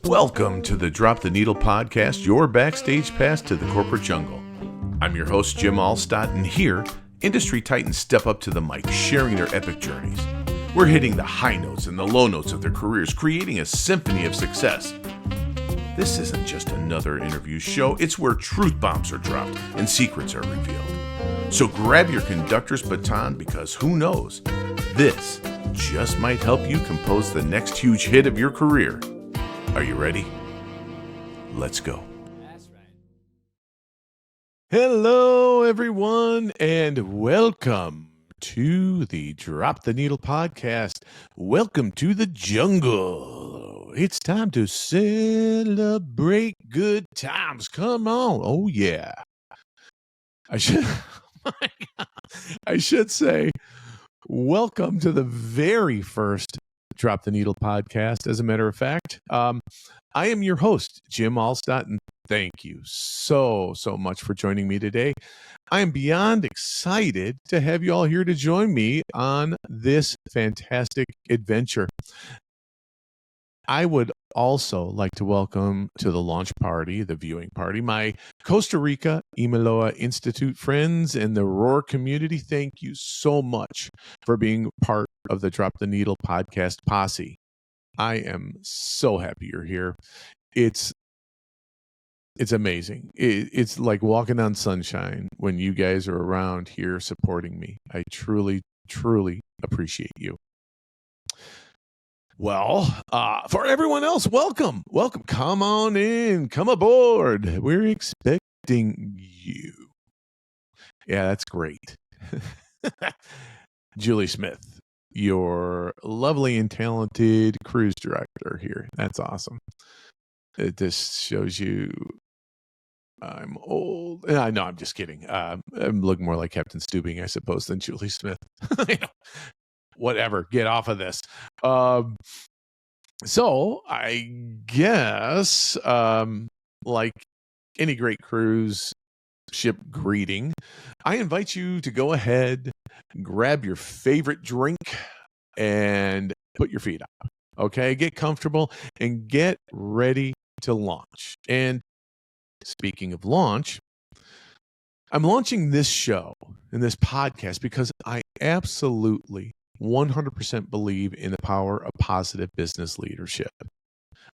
Welcome to the Drop the Needle podcast, your backstage pass to the corporate jungle. I'm your host, Jim Allstott, and here, industry titans step up to the mic, sharing their epic journeys. We're hitting the high notes and the low notes of their careers, creating a symphony of success. This isn't just another interview show, it's where truth bombs are dropped and secrets are revealed. So grab your conductor's baton because who knows, this just might help you compose the next huge hit of your career. Are you ready? Let's go. That's right. Hello, everyone, and welcome to the Drop the Needle podcast. Welcome to the jungle. It's time to celebrate good times. Come on. Oh, yeah. I should say, welcome to the very first Drop the Needle podcast. As a matter of fact, I am your host, Jim Allstott, and thank you so much for joining me today. I am beyond excited to have you all here to join me on this fantastic adventure. I would also like to welcome to the launch party, the viewing party, my Costa Rica Imaloa Institute friends and the Roar community. Thank you so much for being part of the Drop the Needle podcast posse. I am so happy you're here. It's amazing. It's like walking on sunshine when you guys are around here supporting me. I truly appreciate you. Well, for everyone else, welcome. Come on in. Come aboard. We're expecting you. Yeah, that's great. Julie Smith, your lovely and talented cruise director here. That's awesome. It just shows you I'm old. No, I'm just kidding. I'm looking more like Captain Stubing, I suppose, than Julie Smith. Whatever, get off of this. So I guess, like any great cruise ship greeting, I invite you to go ahead, grab your favorite drink, and put your feet up. Okay, get comfortable and get ready to launch. And speaking of launch, I'm launching this show and this podcast because I absolutely 100% believe in the power of positive business leadership.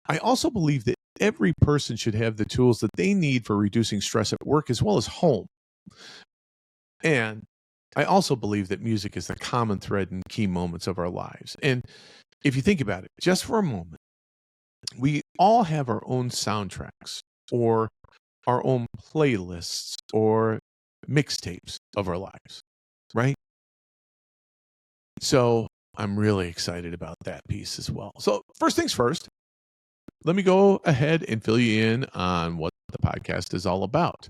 I also believe that every person should have the tools that they need for reducing stress at work as well as home. And I also believe that music is the common thread in key moments of our lives. And if you think about it, just for a moment, we all have our own soundtracks or our own playlists or mixtapes of our lives, right? So I'm really excited about that piece as well. So first things first, let me go ahead and fill you in on what the podcast is all about.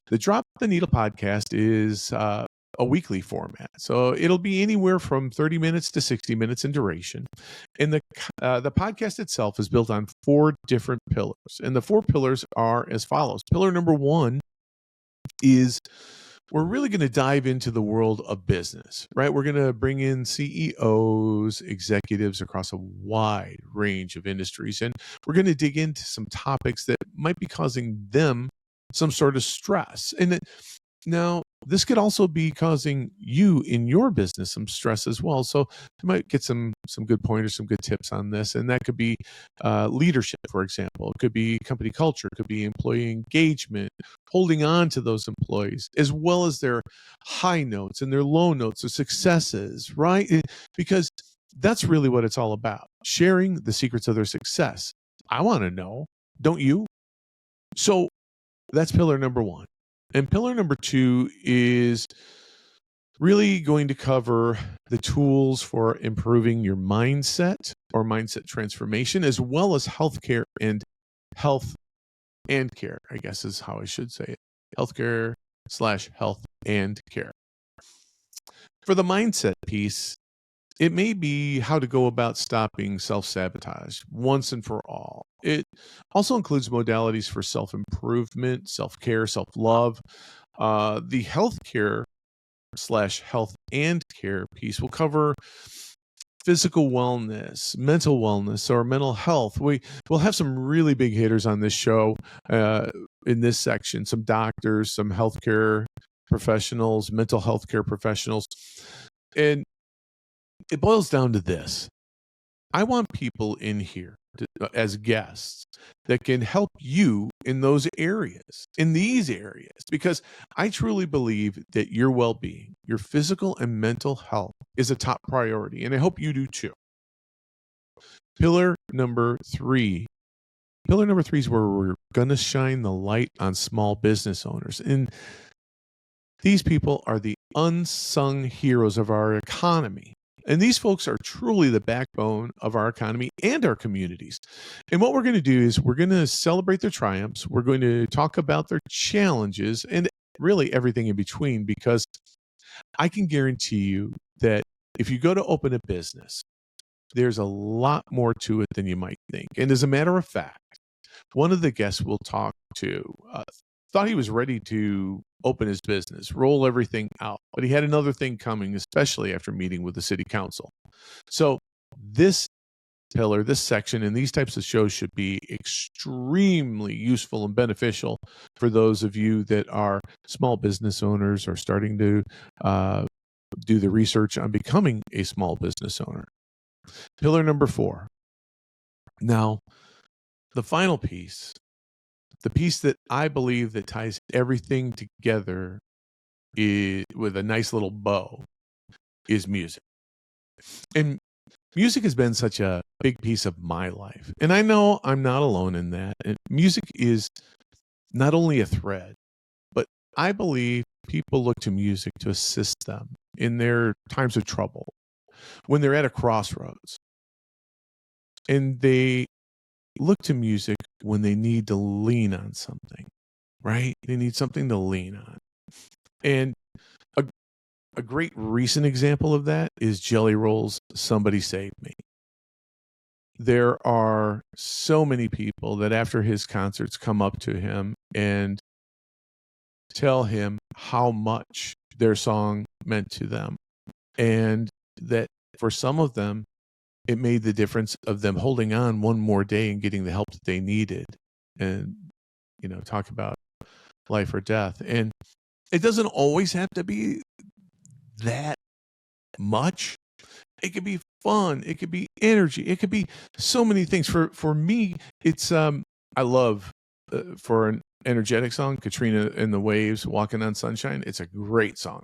The Drop the Needle podcast is a weekly format. So it'll be anywhere from 30 minutes to 60 minutes in duration. And the podcast itself is built on 4 different pillars. And the 4 pillars are as follows. Pillar number 1 is we're really going to dive into the world of business, right? We're going to bring in CEOs, executives across a wide range of industries, and we're going to dig into some topics that might be causing them some sort of stress. And now, this could also be causing you in your business some stress as well. So you might get some good pointers, some good tips on this. And that could be leadership, for example. It could be company culture. It could be employee engagement, holding on to those employees, as well as their high notes and their low notes, their successes, right? Because that's really what it's all about, sharing the secrets of their success. I want to know, don't you? So that's pillar number 1. And pillar number 2 is really going to cover the tools for improving your mindset or mindset transformation, as well as healthcare and health and care, I guess is how I should say it. Healthcare/health and care. For the mindset piece, it may be how to go about stopping self-sabotage once and for all. It also includes modalities for self-improvement, self-care, self-love. The healthcare/health and care piece will cover physical wellness, mental wellness, or mental health. We'll have some really big hitters on this show in this section, some doctors, some healthcare professionals, mental health care professionals. And it boils down to this. I want people in here as guests that can help you in those areas, in these areas, because I truly believe that your well-being, your physical and mental health is a top priority. And I hope you do too. Pillar number three is where we're going to shine the light on small business owners. And these people are the unsung heroes of our economy. And these folks are truly the backbone of our economy and our communities. And what we're going to do is we're going to celebrate their triumphs. We're going to talk about their challenges and really everything in between, because I can guarantee you that if you go to open a business, there's a lot more to it than you might think. And as a matter of fact, one of the guests we'll talk to thought he was ready to open his business, roll everything out, but he had another thing coming, especially after meeting with the city council. So this pillar, this section, and these types of shows should be extremely useful and beneficial for those of you that are small business owners or starting to do the research on becoming a small business owner. Pillar number 4. Now, the final piece, the piece that I believe that ties everything together with a nice little bow, is music. And music has been such a big piece of my life. And I know I'm not alone in that. And music is not only a thread, but I believe people look to music to assist them in their times of trouble, when they're at a crossroads. And they look to music when they need to lean on something, right? They need something to lean on. And a great recent example of that is Jelly Roll's Somebody Save Me. There are so many people that after his concerts come up to him and tell him how much their song meant to them. And that for some of them, it made the difference of them holding on one more day and getting the help that they needed. And, talk about life or death. And it doesn't always have to be that much. It could be fun. It could be energy. It could be so many things. For me, it's I love for an energetic song, Katrina and the Waves, Walking on Sunshine. It's a great song.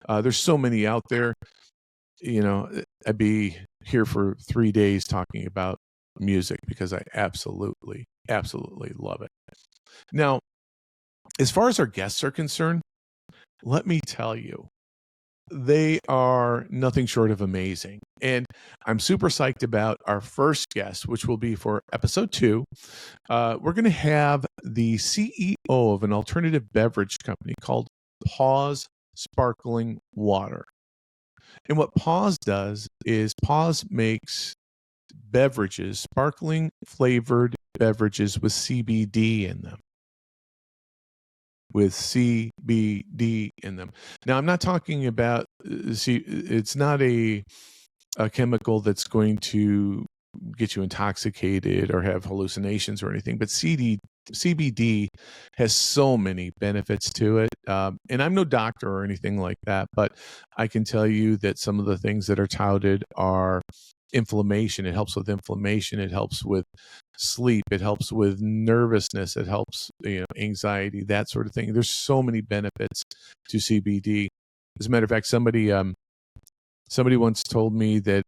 There's so many out there. I'd be here for 3 days talking about music because I absolutely love it. Now, as far as our guests are concerned, let me tell you, they are nothing short of amazing. And I'm super psyched about our first guest, which will be for episode 2. We're going to have the CEO of an alternative beverage company called Pause Sparkling Water. And what Pause does is Pause makes beverages, sparkling flavored beverages with CBD in them. Now, I'm not talking about, it's not a chemical that's going to get you intoxicated or have hallucinations or anything, but CBD has so many benefits to it. And I'm no doctor or anything like that, but I can tell you that some of the things that are touted are inflammation. It helps with inflammation. It helps with sleep. It helps with nervousness. It helps, anxiety, that sort of thing. There's so many benefits to CBD. As a matter of fact, somebody once told me that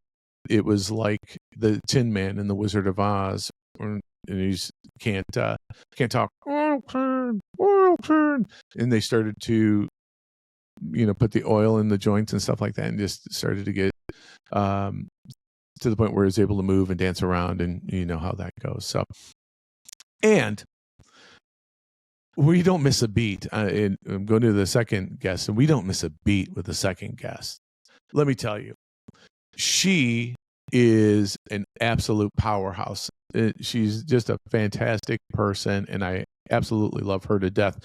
it was like the Tin Man in The Wizard of Oz, and he's can't talk. And they started to, put the oil in the joints and stuff like that, and just started to get to the point where he's able to move and dance around, and you know how that goes. So, and we don't miss a beat. I'm going to the second guest, and we don't miss a beat with the second guest. Let me tell you, she is an absolute powerhouse. She's just a fantastic person, and I absolutely love her to death.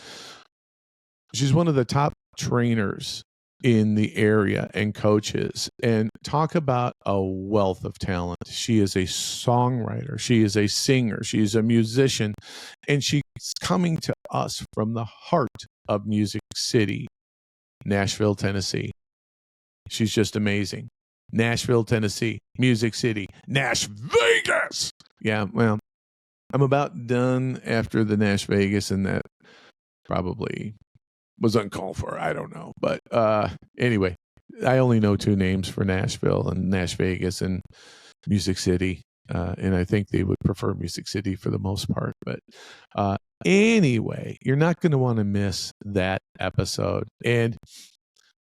She's one of the top trainers in the area and coaches, and talk about a wealth of talent. She is a songwriter. She is a singer. She is a musician, and she's coming to us from the heart of Music City, Nashville, Tennessee. She's just amazing. Nashville, Tennessee, Music City, Nash Vegas. Yeah, well, I'm about done after the Nash Vegas, and that probably was uncalled for. I don't know. But anyway, I only know two names for Nashville and Nash Vegas and Music City. And I think they would prefer Music City for the most part. But anyway, you're not going to want to miss that episode. And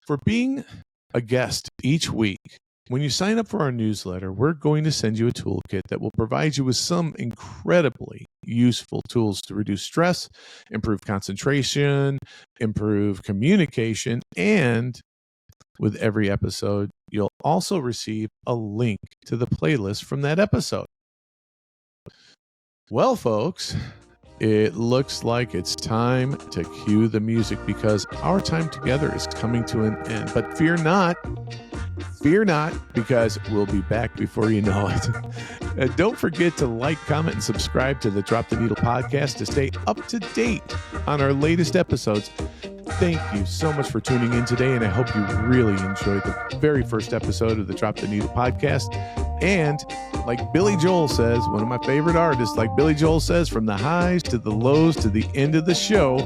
for being a guest each week, when you sign up for our newsletter, we're going to send you a toolkit that will provide you with some incredibly useful tools to reduce stress, improve concentration, improve communication, and with every episode, you'll also receive a link to the playlist from that episode. Well, folks, it looks like it's time to cue the music because our time together is coming to an end. But fear not, because we'll be back before you know it. Don't forget to like, comment, and subscribe to the Drop the Needle podcast to stay up to date on our latest episodes. Thank you so much for tuning in today, and I hope you really enjoyed the very first episode of the Drop the Needle podcast. And like Billy Joel says, one of my favorite artists, like Billy Joel says, from the highs to the lows to the end of the show,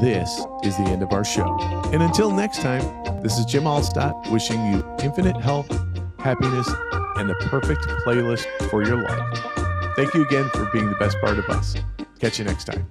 this is the end of our show. And until next time, this is Jim Allstott wishing you infinite health, happiness, and the perfect playlist for your life. Thank you again for being the best part of us. Catch you next time.